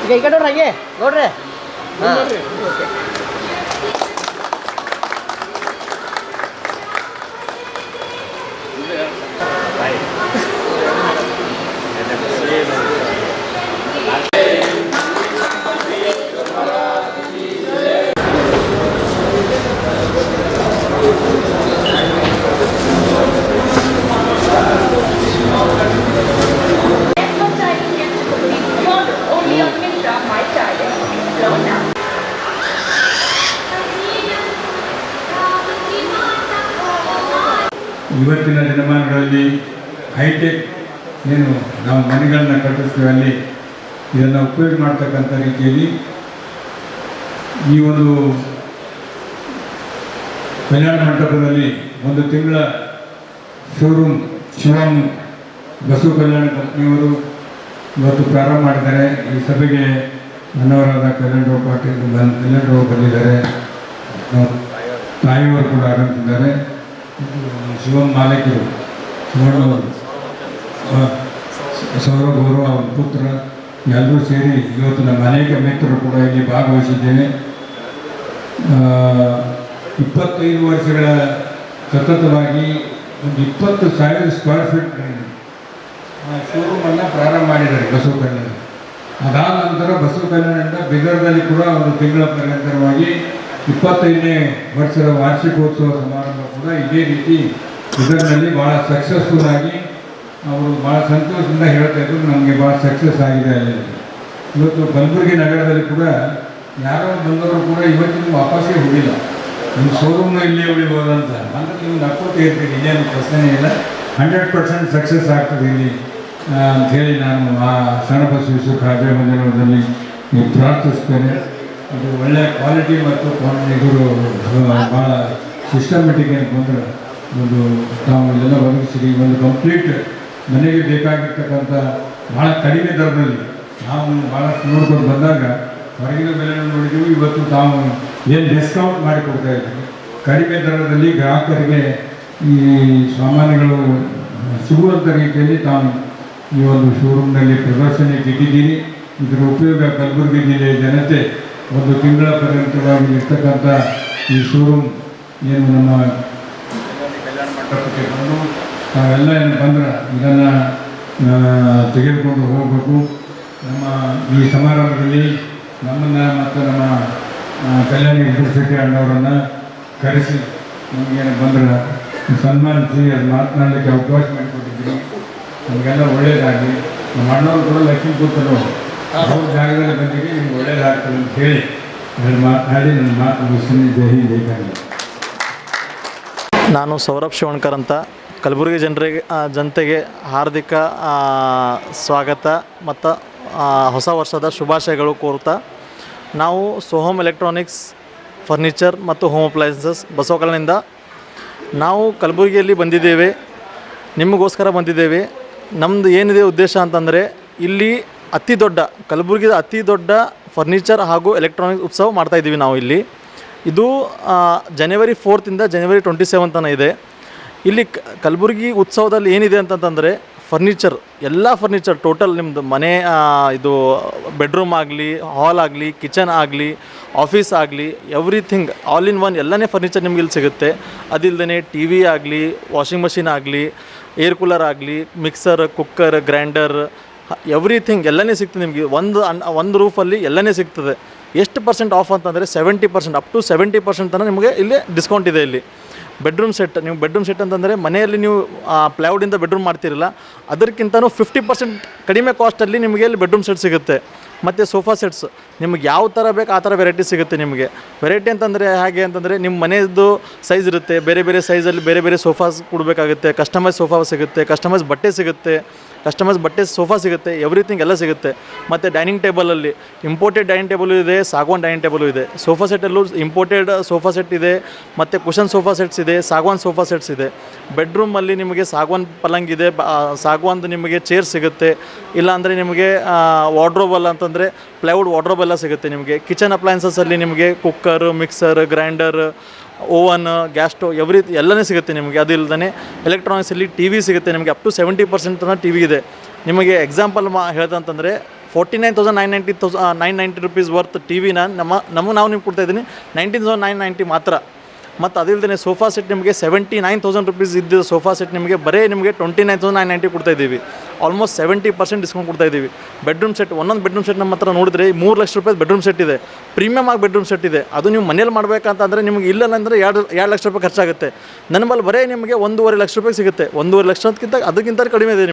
ಈಗ ಈ ಕಡೆ ನೋಡ್ರಿ, ಹಾಗೆ ನೋಡ್ರಿ. ಇವತ್ತಿನ ದಿನಮಾನಗಳಲ್ಲಿ ಹೈಟೆಕ್ ಏನು ನಾವು ಮನೆಗಳನ್ನ ಕಟ್ಟಿಸ್ತೀವಿ ಅಲ್ಲಿ ಇದನ್ನು ಉಪಯೋಗ ಮಾಡ್ತಕ್ಕಂಥ ರೀತಿಯಲ್ಲಿ ಈ ಒಂದು ಕಲ್ಯಾಣ ಮಂಟಪದಲ್ಲಿ ಒಂದು ತಿಂಗಳ ಶೋರೂಮ್ ಶಿವಂ ಬಸವ ಕಲ್ಯಾಣ ಕಂಪ್ನಿಯವರು ಇವತ್ತು ಪ್ರಾರಂಭ ಮಾಡಿದ್ದಾರೆ. ಈ ಸಭೆಗೆ ನನ್ನವರಾದ ಕಲ್ಯಾಣರಾವ್ ಪಾಟೀಲ್ ಕಲ್ಯಾಣರಾವ್ ಬಂದಿದ್ದಾರೆ, ತಾಯಿಯವರು ಕೂಡ ಆಗಮಿಸಿದ್ದಾರೆ. ಶಿವಂ ಮಾಲೀಕರು ಶಿವಣ್ಣವರು, ಸೌರಭ್ ಅವರು ಅವರ ಪುತ್ರ ಎಲ್ಲರೂ ಸೇರಿ ಇವತ್ತು ನಮ್ಮ ಅನೇಕ ಮಿತ್ರರು ಕೂಡ ಇಲ್ಲಿ ಭಾಗವಹಿಸಿದ್ದೇನೆ. 25 ವರ್ಷಗಳ ಸತತವಾಗಿ ಒಂದು 20,000 ಸ್ಕ್ವೇರ್ ಫೀಟ್ ಶೋರೂಮನ್ನು ಪ್ರಾರಂಭ ಮಾಡಿದ್ದಾರೆ ಬಸವ ಕಲ್ಯಾಣ. ಅದಾದ ನಂತರ ಬಸವ ಕಲ್ಯಾಣದಿಂದ ಬಿದರ್ದಲ್ಲಿ ಕೂಡ ಒಂದು ತಿಂಗಳ ಪರ್ಯಂತರವಾಗಿ 25ನೇ ವರ್ಷದ ವಾರ್ಷಿಕೋತ್ಸವ ಸಮಾರಂಭ ಕೂಡ ಇದೇ ರೀತಿ ಇದರಲ್ಲಿ ಭಾಳ ಸಕ್ಸಸ್ಫುಲ್ ಆಗಿ ಅವರು ಭಾಳ ಸಂತೋಷದಿಂದ ಹೇಳ್ತಾ ಇದ್ರು, ನಮಗೆ ಭಾಳ ಸಕ್ಸಸ್ ಆಗಿದೆ ಅಲ್ಲಿ. ಇವತ್ತು ಕಲಬುರಗಿ ನಗರದಲ್ಲಿ ಕೂಡ ಯಾರೋ ಬಂದವರು ಕೂಡ ಇವತ್ತಿನ ವಾಪಸ್ಸೇ ಹೋಗಿಲ್ಲ, ನಿಮ್ಮ ಶೋರೂಮ್ನ ಇಲ್ಲೇ ಉಳಿಬೋದಂತ. ಅಂದರೆ ನೀವು ನಕ್ಕೋತ ಇರ್ತೀರಿ, ಇಲ್ಲೇನು ಪ್ರಶ್ನೆ ಇಲ್ಲ, 100% ಸಕ್ಸಸ್ ಆಗ್ತದೆ ಇಲ್ಲಿ ಅಂಥೇಳಿ ನಾನು ಆ ಶರಣಬಸವೇಶ್ವರ ರಾಜ ಮಂದಿರದಲ್ಲಿ ನೀವು ಪ್ರಾರ್ಥಿಸ್ತೇನೆ. ಇದು ಒಳ್ಳೆಯ ಕ್ವಾಲಿಟಿ ಮತ್ತು ಇವರು ಭಾಳ ಸಿಸ್ಟಮೆಟಿಕ್ ಅಂತ ಬಂದರೆ ಒಂದು ನಾವು ಎಲ್ಲ ಒದಗಿಸಿರಿ. ಒಂದು ಕಂಪ್ಲೀಟ್ ಮನೆಗೆ ಬೇಕಾಗಿರ್ತಕ್ಕಂಥ ಭಾಳ ಕಡಿಮೆ ದರದಲ್ಲಿ ನಾವು ಭಾಳಷ್ಟು ನೋಡ್ಕೊಂಡು ಬಂದಾಗ ಹೊರಗಿನ ಬೆಲೆ ನೋಡಿದ್ದೀವಿ. ಇವತ್ತು ತಾವು ಏನು ಡಿಸ್ಕೌಂಟ್ ಮಾಡಿಕೊಡ್ತಾ ಇದ್ದೀವಿ, ಕಡಿಮೆ ದರದಲ್ಲಿ ಗ್ರಾಹಕರಿಗೆ ಈ ಸಾಮಾನುಗಳು ಸಿಗುವಂಥ ರೀತಿಯಲ್ಲಿ ತಾವು ಈ ಒಂದು ಶೋರೂಮ್ನಲ್ಲಿ ಪ್ರದರ್ಶನಕ್ಕೆ ಇಟ್ಟಿದ್ದೀರಿ. ಇದರ ಉಪಯೋಗ ಕಲಬುರಗಿ ಜಿಲ್ಲೆಯ ಜನತೆ ಒಂದು ತಿಂಗಳ ಪರ್ಯಂತವಾಗಿ ಇರ್ತಕ್ಕಂಥ ಈ ಶೋರೂಮ್ ಏನು ನಮ್ಮ ಕಲ್ಯಾಣ ಮಂಟಪಕ್ಕೆ ಬಂದು ನಾವೆಲ್ಲ ಏನು ಬಂದ್ರೆ ಇದನ್ನು ತೆಗೆದುಕೊಂಡು ಹೋಗಬೇಕು. ನಮ್ಮ ಈ ಸಮಾರಂಭದಲ್ಲಿ ನಮ್ಮನ್ನು ಮತ್ತು ನಮ್ಮ ಕಲ್ಯಾಣಿ ಯೂನಿವರ್ಸಿಟಿ ಅಣ್ಣವರನ್ನು ಕರೆಸಿ ನಮಗೇನು ಬಂದ್ರೆ ಸನ್ಮಾನಿಸಿ ಅದು ಮಾತನಾಡಲಿಕ್ಕೆ ಅವಕಾಶ ಮಾಡಿಕೊಟ್ಟಿದ್ದೀವಿ. ನಮಗೆಲ್ಲ ಒಳ್ಳೆಯದಾಗಿ ನಮ್ಮ ಅಣ್ಣವರು ಕೂಡ ಲಕ್ಷ್ಮೀ ಕೂತರು ಅವ್ರ ಜಾಗದಲ್ಲಿ ಬಂದಿಗೆ ನಿಮ್ಗೆ ಒಳ್ಳೆಯದಾಗ್ತದೆ ಅಂತ ಹೇಳಿ ಮಾತನಾಡಿ ನನ್ನ ಮಾತು ಮುಗಿಸ್ತೀನಿ. ಜೈ ಹಿಂದ್, ಜೈ ಕನ್ನಡ. ನಾನು ಸೌರಭ್ ಶಿವಣ್ಕರ್ ಅಂತ ಕಲಬುರಗಿ ಜನತೆಗೆ ಹಾರ್ದಿಕ ಸ್ವಾಗತ ಮತ್ತು ಹೊಸ ವರ್ಷದ ಶುಭಾಶಯಗಳು ಕೋರ್ತಾ, ನಾವು ಸೋಹಮ್ ಎಲೆಕ್ಟ್ರಾನಿಕ್ಸ್ ಫರ್ನಿಚರ್ ಮತ್ತು ಹೋಮ್ ಅಪ್ಲಯನ್ಸಸ್ ಬಸವ ಕಲ್ಯಾಣದಿಂದ ನಾವು ಕಲಬುರಗಿಯಲ್ಲಿ ಬಂದಿದ್ದೇವೆ, ನಿಮಗೋಸ್ಕರ ಬಂದಿದ್ದೇವೆ. ನಮ್ಮದು ಏನಿದೆ ಉದ್ದೇಶ ಅಂತಂದರೆ ಇಲ್ಲಿ ಅತಿ ದೊಡ್ಡ ಕಲಬುರಗಿದ ಅತಿ ದೊಡ್ಡ ಫರ್ನಿಚರ್ ಹಾಗೂ ಎಲೆಕ್ಟ್ರಾನಿಕ್ಸ್ ಉತ್ಸವ ಮಾಡ್ತಾಯಿದ್ದೀವಿ ನಾವು ಇಲ್ಲಿ. ಇದು ಜನವರಿ 4ರಿಂದ ಜನವರಿ 27 ತನಕ ಇದೆ. ಇಲ್ಲಿ ಕಲಬುರಗಿ ಉತ್ಸವದಲ್ಲಿ ಏನಿದೆ ಅಂತಂತಂದರೆ ಫರ್ನಿಚರ್, ಎಲ್ಲ ಫರ್ನಿಚರ್ ಟೋಟಲ್ ನಿಮ್ಮದು ಮನೆ, ಇದು ಬೆಡ್ರೂಮ್ ಆಗಲಿ, ಹಾಲ್ ಆಗಲಿ, ಕಿಚನ್ ಆಗಲಿ, ಆಫೀಸ್ ಆಗಲಿ, ಎವ್ರಿಥಿಂಗ್ ಆಲ್ ಇನ್ ಒನ್ ಎಲ್ಲನೇ ಫರ್ನಿಚರ್ ನಿಮ್ಗೆ ಇಲ್ಲಿ ಸಿಗುತ್ತೆ. ಅದಿಲ್ಲದೇ ಟಿ ವಿ ಆಗಲಿ, ವಾಷಿಂಗ್ ಮಷಿನ್ ಆಗಲಿ, ಏರ್ ಕೂಲರ್ ಆಗಲಿ, ಮಿಕ್ಸರ್, ಕುಕ್ಕರ್, ಗ್ರೈಂಡರ್, ಎವ್ರಿಥಿಂಗ್ ಎಲ್ಲನೇ ಸಿಗ್ತದೆ ನಿಮಗೆ. ಒಂದು ರೂಫಲ್ಲಿ ಎಲ್ಲನೇ ಸಿಗ್ತದೆ. ಎಷ್ಟು ಪರ್ಸೆಂಟ್ ಆಫ್ ಅಂತಂದರೆ 70%, ಅಪ್ ಟು 70% ತನಕ ನಿಮಗೆ ಇಲ್ಲಿ ಡಿಸ್ಕೌಂಟ್ ಇದೆ ಇಲ್ಲಿ. ಬೆಡ್ರೂಮ್ ಸೆಟ್, ನೀವು ಬೆಡ್ರೂಮ್ ಸೆಟ್ ಅಂತಂದರೆ ಮನೆಯಲ್ಲಿ ನೀವು ಪ್ಲೈವುಡಿಂದ ಬೆಡ್ರೂಮ್ ಮಾಡ್ತಿರಲ್ಲ, ಅದಕ್ಕಿಂತನೂ 50% ಕಡಿಮೆ ಕಾಸ್ಟಲ್ಲಿ ನಿಮಗೆ ಇಲ್ಲಿ ಬೆಡ್ರೂಮ್ ಸೆಟ್ ಸಿಗುತ್ತೆ. ಮತ್ತು ಸೋಫಾ ಸೆಟ್ಸ್ ನಿಮಗೆ ಯಾವ ಥರ ಬೇಕು ಆ ಥರ ವೆರೈಟಿ ಸಿಗುತ್ತೆ ನಿಮಗೆ. ವೆರೈಟಿ ಅಂತಂದರೆ ಹೇಗೆ ಅಂತಂದರೆ ನಿಮ್ಮ ಮನೆಯದ್ದು ಸೈಜ್ ಇರುತ್ತೆ, ಬೇರೆ ಬೇರೆ ಸೈಜಲ್ಲಿ ಬೇರೆ ಬೇರೆ ಸೋಫಾಸ್ ಕೊಡಬೇಕಾಗುತ್ತೆ. ಕಸ್ಟಮೈಸ್ ಸೋಫಾ ಸಿಗುತ್ತೆ, ಕಸ್ಟಮೈಸ್ ಬಟ್ಟೆ ಸಿಗುತ್ತೆ, ಕಸ್ಟಮೈಸ್ ಬಟ್ಟೆ ಸೋಫಾ ಸಿಗುತ್ತೆ, ಎವ್ರಿಥಿಂಗ್ ಎಲ್ಲ ಸಿಗುತ್ತೆ. ಮತ್ತು ಡೈನಿಂಗ್ ಟೇಬಲಲ್ಲಿ ಇಂಪೋರ್ಟೆಡ್ ಡೈನಿಂಗ್ ಟೇಬಲು ಇದೆ, ಸಾಗವಾನ್ ಡೈನಿಂಗ್ ಟೇಬಲು ಇದೆ. ಸೋಫಾ ಸೆಟ್ಟಲ್ಲೂ ಇಂಪೋರ್ಟೆಡ್ ಸೋಫಾ ಸೆಟ್ ಇದೆ, ಮತ್ತು ಕುಷನ್ ಸೋಫಾ ಸೆಟ್ಸ್ ಇದೆ, ಸಾಗವಾನ್ ಸೋಫಾ ಸೆಟ್ಸ್ ಇದೆ. ಬೆಡ್ರೂಮಲ್ಲಿ ನಿಮಗೆ ಸಾಗವಾನ್ ಪಲಂಗ್ ಇದೆ, ಸಾಗವಾನ್ದು ನಿಮಗೆ ಚೇರ್ ಸಿಗುತ್ತೆ. ಇಲ್ಲಾಂದರೆ ನಿಮಗೆ ವಾರ್ಡ್ರೋಬಲ್ ಅಂತಂದರೆ ಪ್ಲೈವುಡ್ ವಾರ್ಡ್ರೋಬ್ ಎಲ್ಲ ಸಿಗುತ್ತೆ ನಿಮಗೆ. ಕಿಚನ್ ಅಪ್ಲಯನ್ಸಸಲ್ಲಿ ನಿಮಗೆ cooker, mixer, grinder, oven, gas stove ಎಲ್ಲನೇ ಸಿಗುತ್ತೆ ನಿಮಗೆ. ಅದಿಲ್ಲದೇ ಎಲೆಕ್ಟ್ರಾನಿಕ್ಸಲ್ಲಿ ಟಿ ವಿ ಸಿಗುತ್ತೆ ನಿಮಗೆ. ಅಪ್ ಟು 70% ತನಕ ಟಿ ವಿ ಇದೆ ನಿಮಗೆ. ಎಕ್ಸಾಂಪಲ್ ಹೇಳ್ದಂತಂದರೆ 49,990 ರುಪೀಸ್ ವರ್ತ್ ಟಿ ವಿನ ನಾವು ನಿಮ್ಗೆ ಕೊಡ್ತಾಯಿದ್ದೀನಿ 19,990 ಮಾತ್ರ. ಮತ್ತು ಅದಿಲ್ಲದೆ ಸೋಫಾ ಸೆಟ್ ನಿಮಗೆ 79,000 ರುಪೀಸ್ ಇದ್ದ ಸೋಫಾ ಸೆಟ್ ನಿಮಗೆ ಬರೀ ನಿಮಗೆ 29,990 ಕೊಡ್ತಾಯಿದ್ದೀವಿ. ಆಲ್ಮೋಸ್ಟ್ 70% ಡಿಸ್ಕೌಂಟ್ ಕೊಡ್ತಾಯಿದ್ದೀವಿ. ಬೆಡ್ರೂಮ್ ಸೆಟ್, ಒಂದೊಂದು ಬೆಡ್ರೂಮ್ ಸೆಟ್ ನಮ್ಮ ಹತ್ರ ನೋಡಿದ್ರೆ 3 ಲಕ್ಷ ರೂಪಾಯಿ ಬೆಡ್ರೂಮ್ ಸೆಟ್ ಇದೆ. ಪ್ರೀಮಿಯಮ್ ಆಗಿ ಬೆಡ್ರೂಮ್ ಸೆಟ್ ಇದೆ. ಅದು ನೀವು ಮನೇಲಿ ಮಾಡಬೇಕಂತಂದರೆ ನಿಮಗೆ ಇಲ್ಲ ಅಂದರೆ 2 ಲಕ್ಷ ರೂಪಾಯಿ ಖರ್ಚಾಗುತ್ತೆ. ನನ್ನ ಬಳಿ ಬರೀ ನಿಮಗೆ 1.5 ಲಕ್ಷ ರೂಪಾಯಿ ಸಿಗುತ್ತೆ. 1.5 ಲಕ್ಷಕ್ಕಿಂತ ಅದಕ್ಕಿಂತ ಕಡಿಮೆ ಇದೆ.